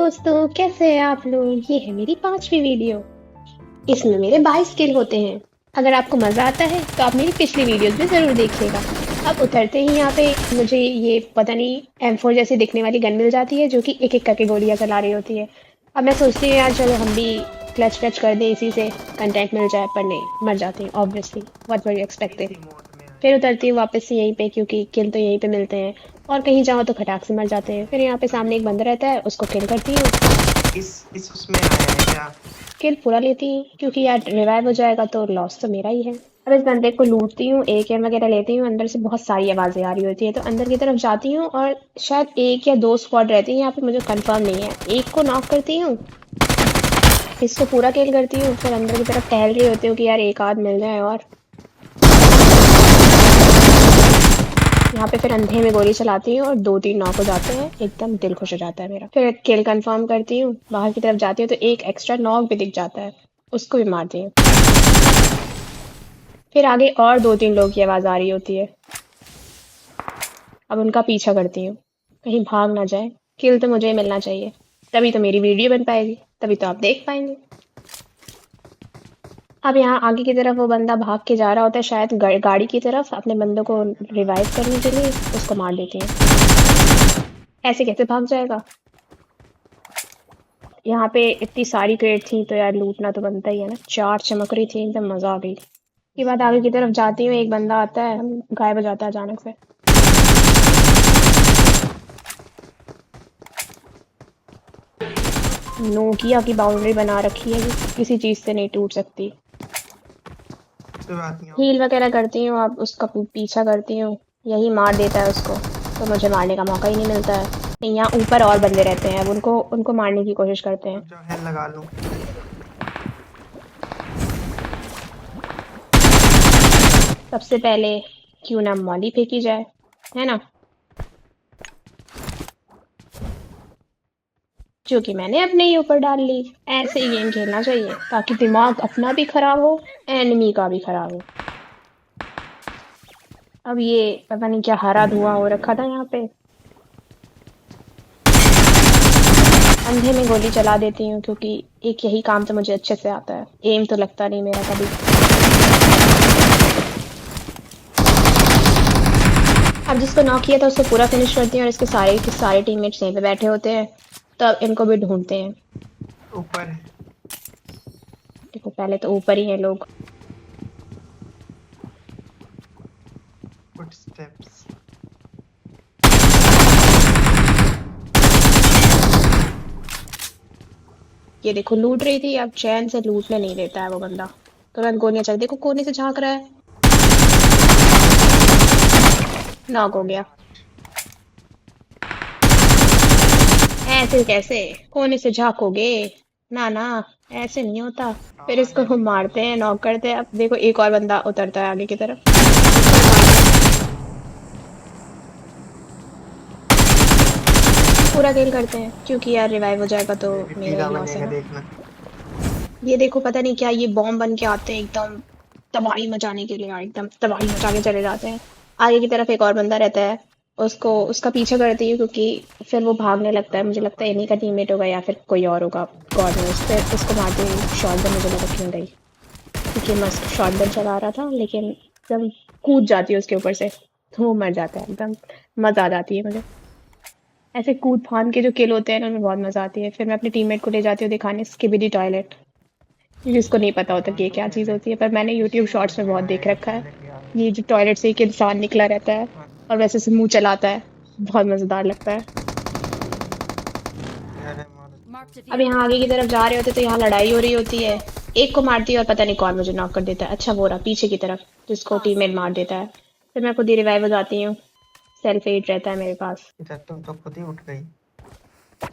दोस्तों, कैसे हैं आप लोग। ये है मेरी 5वीं वीडियो। इसमें मेरे 22 किल होते हैं। अगर आपको मज़ा आता है तो आप मेरी पिछली वीडियोस भी ज़रूर देखिएगा। अब उतरते ही यहाँ पे मुझे ये पता नहीं M4 जैसी दिखने वाली गन मिल जाती है, जो कि एक एक करके गोलियां चला रही होती है। अब मैं सोचती हूँ यार चलो हम भी क्लच क्लच कर दें, इसी से कंटेंट मिल जाए, पर नहीं, मर जाती हूँ obviously. What were you expected. Easy mode में आ फिर जाओ। उतरती हूँ वापस से यहीं पे, क्योंकि किल तो यहीं पे मिलते हैं। और कहीं जाओ तो खटाक से मर जाते हैं। फिर यहाँ पे सामने एक बंदा रहता है, उसको किल करती हूँ। इस उसमें आया है क्या? किल पूरा लेती हूँ, क्योंकि यार रिवाइव हो जाएगा तो लॉस तो मेरा ही है। अब इस बंदे को लूटती हूँ, एकेएम वगैरह लेती हूँ। अंदर से बहुत सारी आवाजें आ रही होती है, तो अंदर की तरफ जाती हूँ और शायद एक या दो स्क्वाड रहती है यहाँ पे, मुझे कंफर्म नहीं है। एक को नॉक करती हूँ, इसको पूरा किल करती हूँ। फिर अंदर की तरफ टहल रही होती हूँ कि यार एक आध मिल जाए। और यहाँ पे फिर अंधे में गोली चलाती हूँ और 2-3 नॉक हो जाते हैं। एकदम दिल खुश हो जाता है मेरा। फिर किल कंफर्म करती हूँ, बाहर की तरफ जाती हूँ तो एक एक्स्ट्रा नॉक भी दिख जाता है, उसको भी मारती हूँ। फिर आगे और 2-3 लोगों की आवाज आ रही होती है। अब उनका पीछा करती हूँ, कहीं भाग ना जाए। किल तो मुझे ही मिलना चाहिए, तभी तो मेरी वीडियो बन पाएगी, तभी तो आप देख पाएंगे। अब यहाँ आगे की तरफ वो बंदा भाग के जा रहा होता है, शायद गाड़ी की तरफ अपने बंदों को रिवाइव करने के लिए। उसको मार देती हूँ। ऐसे कैसे भाग जाएगा। यहाँ पे इतनी सारी क्रेट थी तो यार लूटना तो बनता ही है ना। 4 चमक रही थी, एकदम मजा आ गई। के बाद आगे की तरफ जाती हूँ, एक बंदा आता है, गायब हो जाता है अचानक से। नोकिया की बाउंड्री बना रखी है, जो किसी चीज से नहीं टूट सकती। कोई बात नहीं, आओ। हील वगैरह करती हूँ, अब उसका पीछा करती हूँ। यही मार देता है उसको, तो मुझे मारने का मौका ही नहीं मिलता है। नहीं, यहाँ ऊपर और बंदे रहते हैं, अब उनको उनको मारने की कोशिश करते हैं। रुक जाओ, हेल लगा लूं। सबसे पहले क्यों ना मॉली फेंकी जाए, है ना, जो कि मैंने अपने ही ऊपर डाल ली। ऐसे ही गेम खेलना चाहिए, ताकि दिमाग अपना भी खराब हो, एनिमी का भी खराब हो। अब ये पता नहीं क्या हरा धुआं हो रखा था यहाँ पे। अंधे में गोली चला देती हूँ, क्योंकि एक यही काम तो मुझे अच्छे से आता है। एम तो लगता नहीं मेरा कभी। अब जिसको नॉक किया था उसको पूरा फिनिश करती हूँ, और इसके सारे के सारे टीममेट्स यहीं पे बैठे होते हैं, तो अब इनको भी ढूंढते हैं। ऊपर है। देखो पहले तो ऊपर ही हैं लोग। फुटस्टेप्स। ये देखो लूट रही थी, अब चैन से लूटने नहीं देता है वो बंदा। तुरंत गोलियां चल, देखो कोने से झांक रहा है। नॉक हो अरे गया। यार। ऐसे कैसे कोने से झांकोगे, ना ना, ऐसे नहीं होता। फिर आवाज इसको आ हम रही है। मारते हैं, नॉक करते हैं। अब देखो एक और बंदा उतरता है आगे की तरफ, इसको भी मारते हैं। पूरा किल करते हैं, क्योंकि यार रिवाइव हो जाएगा तो ये भी मेरा पीला ही लॉस है बनेगा, ना। देखना। ये देखो पता नहीं क्या, ये बॉम्ब बन के आते हैं एकदम तबाही मचाने के लिए यार, एकदम तबाही मचा के चले जाते हैं। आगे की तरफ एक और बंदा रहता है, उसको उसका पीछा करती है, क्योंकि फिर वो भागने लगता है। मुझे लगता है इन्हीं का टीममेट होगा या फिर कोई और होगा, गॉड नोस। फिर उसको मारती हूँ। शॉटगन मुझे लगा क्यों गई, क्योंकि मस्त शॉटगन चला रहा था, लेकिन एकदम कूद जाती है उसके ऊपर से, तो वो मर जाता है। एकदम मजा आ जाती है मुझे। ऐसे कूद फान के जो किल होते हैं ना, उनमें बहुत मजा आती है। फिर मैं अपने टीममेट को ले जाती हूँ दिखाने स्किबिडी टॉयलेट, जिसको नहीं पता होता हाँ कि ये तो क्या चीज़ पहले होती है, पर मैंने यूट्यूब शॉर्ट्स में बहुत हाँ, देख एक रखा है। टॉयलेट गया हूँ। ये जो टॉयलेट से एक इंसान निकला रहता है हाँ, और वैसे से मुंह चलाता है, बहुत मज़ेदार लगता है। यार है मारो Marked a अब यहाँ vehicle. आगे की तरफ जा रहे होते तो यहाँ लड़ाई हो रही होती है। एक को मारती है और पता नहीं कौन मुझे नॉक कर देता है। अच्छा वो रहा पीछे की तरफ, जिसको टीममेट Awesome. मार देता है। फिर मैं खुद ही रिवाइव हो जाती हूँ, सेल्फ एड रहता है मेरे पास। इधर तुम तो खुद ही उठ गई।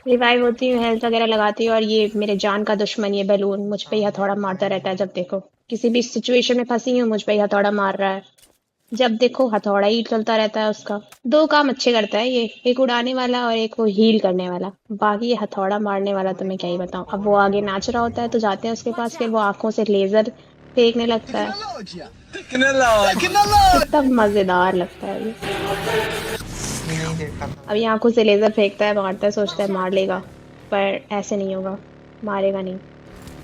रिवाइव होती हूँ, हेल्थ वगैरह लगाती हूँ, और ये मेरे जान का दुश्मन ये बैलून मुझ पे ही हाँ, हथौड़ा मारता रहता है। जब देखो किसी भी सिचुएशन में फंसी हूँ, मुझ पे ही हथौड़ा मार रहा है। जब देखो हथौड़ा ही चलता रहता है उसका। दो काम अच्छे करता है ये, एक उड़ाने वाला और एक वो हील करने वाला। बाकी ये हथौड़ा मारने वाला तो और मैं एक क्या ही और बताऊं। अब वो और आगे आएगा नाच रहा पीछे होता है, तो बहुत। जाते हैं उसके Watch पास, फिर वो out. आंखों से लेजर फेंकने लगता है। Tecnologia! Tecnologia! कितना मजेदार लगता है ये। ये नहीं देखा था अब ये मैंने। आंखों से लेजर फेंकता है, मारता है, सोचता है Watch मार out. लेगा। पर ऐसे नहीं होगा, मारेगा नहीं।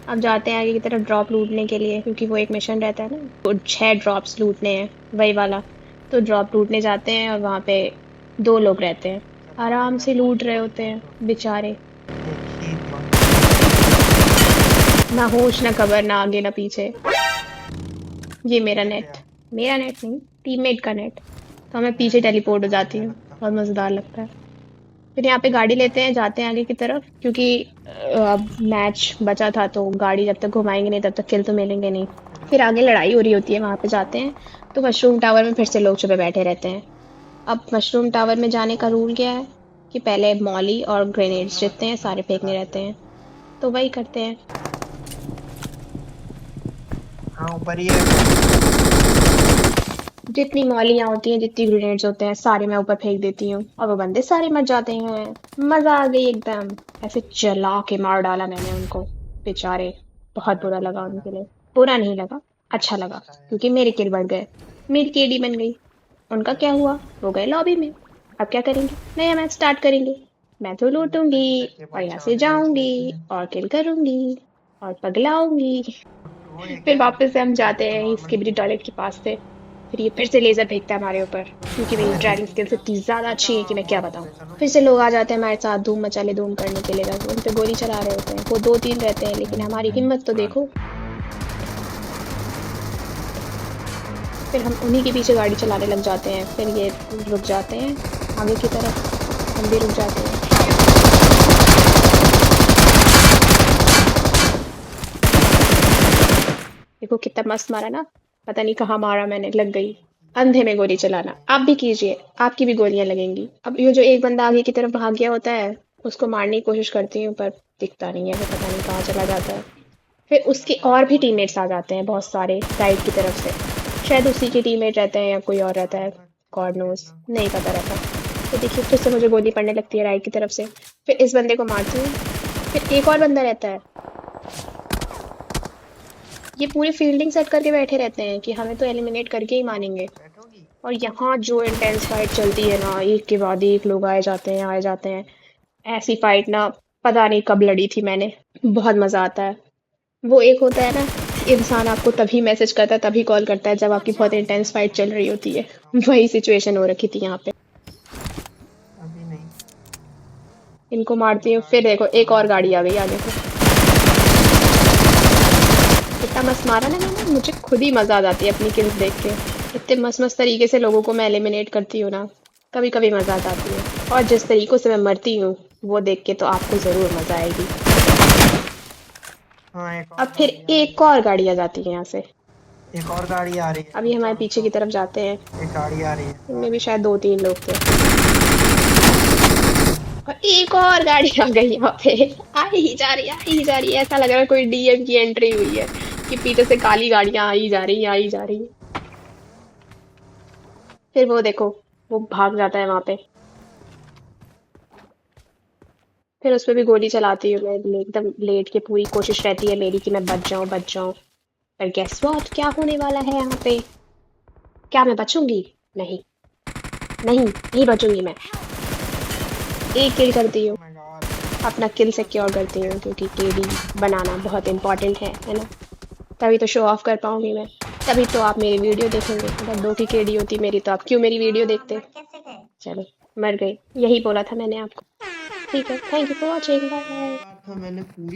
अब जाते हैं आगे की तरफ ड्रॉप लूटने के लिए, क्योंकि वो एक मिशन रहता है ना, वो 6 ड्रॉप्स लूटने हैं वही वाला। तो ड्रॉप लूटने जाते हैं और वहाँ पे 2 लोग रहते हैं, आराम से लूट रहे होते हैं बेचारे। देखिए ना होश ना खबर, ना आगे ना पीछे। ये मेरा नेट, मेरा नेट नहीं, टीममेट का नेट। तो मैं पीछे टेलीपोर्ट हो जाती हूँ, बहुत मज़ेदार लगता है। फिर यहाँ पे गाड़ी लेते हैं, जाते हैं आगे की तरफ, क्योंकि अब मैच बचा था तो गाड़ी जब तक घुमाएंगे नहीं तब तक किल तो मिलेंगे नहीं। फिर आगे लड़ाई हो रही होती है, वहाँ पे जाते हैं तो मशरूम टावर में फिर से लोग छुपे बैठे रहते हैं। अब मशरूम टावर में जाने का रूल क्या है कि पहले मॉली और ग्रेनेड्स जितने हैं सारे फेंकने रहते हैं, तो वही करते हैं। हाँ ऊपर ही है। जितनी मौलियाँ होती हैं, जितनी ग्रेनेड्स होते हैं, सारे मैं ऊपर फेंक देती हूँ और वो बंदे सारे मर जाते हैं। मजा आ गई एकदम, ऐसे जला के मार डाला मैंने उनको, बेचारे। बहुत बुरा लगा उनके लिए। बुरा नहीं लगा, अच्छा लगा, क्योंकि मेरे किल बढ़ गए, मेरी केडी बन गई। उनका क्या हुआ, वो गए लॉबी में। अब क्या करेंगे, नया मैच स्टार्ट करेंगे। मैं तो लूटूंगी और यहाँ से जाऊंगी और किल करूंगी और पगलाऊंगी। वो एक फिर है, वापस से हम जाते एक हैं नॉर्मल स्किबिडी टॉयलेट के पास से। फिर ये फिर से लेजर फेंकता है हमारे ऊपर, क्योंकि मेरी ड्राइविंग स्किल्स इतनी ज्यादा अच्छी है कि मैं क्या बताऊं। फिर से लोग आ जाते हैं हमारे साथ धूम मचाले धूम करने के लिए, बस उन पे गोली चला रहे होते हैं। वो 2-3 रहते हैं, लेकिन हमारी हिम्मत तो देखो। फिर हम उन्हीं के पीछे गाड़ी चलाने लग जाते हैं। फिर ये रुक जाते हैं आगे की तरफ, हम भी रुक जाते हैं। देखो कितना मस्त मारा ना, पता नहीं कहाँ मारा मैंने, लग गई। अंधे में गोली चलाना आप भी कीजिए, आपकी भी गोलियां लगेंगी। अब ये जो एक बंदा आगे की तरफ भाग गया होता है, उसको मारने की कोशिश करती हूँ पर दिखता नहीं है, वो पता नहीं कहाँ चला जाता है। फिर उसके और भी टीममेट्स आ जाते हैं बहुत सारे राइट की तरफ से, शायद उसी के टीममेट रहते हैं या कोई और रहता है, गॉड नोज, नहीं पता रहता। तो देखिए फिर से मुझे गोली पड़ने लगती है राइट की तरफ से। फिर इस बंदे को मारती हूँ, फिर एक और बंदा रहता है। ये पूरी फील्डिंग सेट करके बैठे रहते हैं कि हमें तो एलिमिनेट करके ही मानेंगे। बैठोगी। और यहाँ जो इंटेंस फाइट चलती है ना, एक के बाद एक लोग आए जाते हैं आए जाते हैं। ऐसी फाइट ना पता नहीं कब लड़ी थी मैंने, बहुत मजा आता है। वो एक होता है ना, इंसान आपको तभी मैसेज करता है, तभी कॉल करता है जब आपकी बहुत इंटेंस फाइट चल रही होती है। वही सिचुएशन हो रखी थी यहाँ पे। अभी नहीं। इनको मारती हूँ, फिर देखो एक और गाड़ी आ गई आगे से। इतना मस्त मारा ना मैंने, मुझे खुद ही मजा आ जाती है अपनी किल्स देख के। इतने मस्त मस्त तरीके से लोगों को मैं एलिमिनेट करती हूँ ना, कभी कभी मजा आ जाती है। और जिस तरीकों से मैं मरती हूँ वो देख के तो आपको जरूर मजा आएगी। हाँ एक और अब फिर गाड़ी आ रही एक और गाड़ी आ जाती है यहाँ से। है। एक और गाड़ी आ रही है। अभी हमारे पीछे की तरफ जाते हैं, एक गाड़ी आ रही है। इनमें भी शायद 2-3 लोग थे। और एक और गाड़ी आ गई यहाँ पे, आई ही जा रही है आई ही जा रही है, ऐसा लग रहा है कोई डीएम की एंट्री हुई है कि पीछे से काली गाड़ियां आई जा रही आई जा रही। फिर वो देखो, वो भाग जाता है वहां पे। फिर उस पे भी गोली चलाती हूँ मैं, एकदम लेट के, पूरी कोशिश रहती है मेरी कि मैं बच जाऊं बच जाऊं। पर गेस व्हाट, क्या होने वाला है यहाँ पे, क्या मैं बचूंगी, नहीं नहीं नहीं बचूंगी मैं। एक किल करती हूँ, Oh my God। अपना किल सिक्योर करती हूँ, क्योंकि केडी बनाना बहुत इंपॉर्टेंट है ना। तभी तो शो ऑफ कर पाऊंगी मैं, तभी तो आप मेरी वीडियो देखेंगे। अगर 2 की केडी होती मेरी तो आप क्यों मेरी वीडियो देखते। चलो, मर गई, यही बोला था मैंने आपको। ठीक है, thank you for watching, bye bye. था मैंने पूरी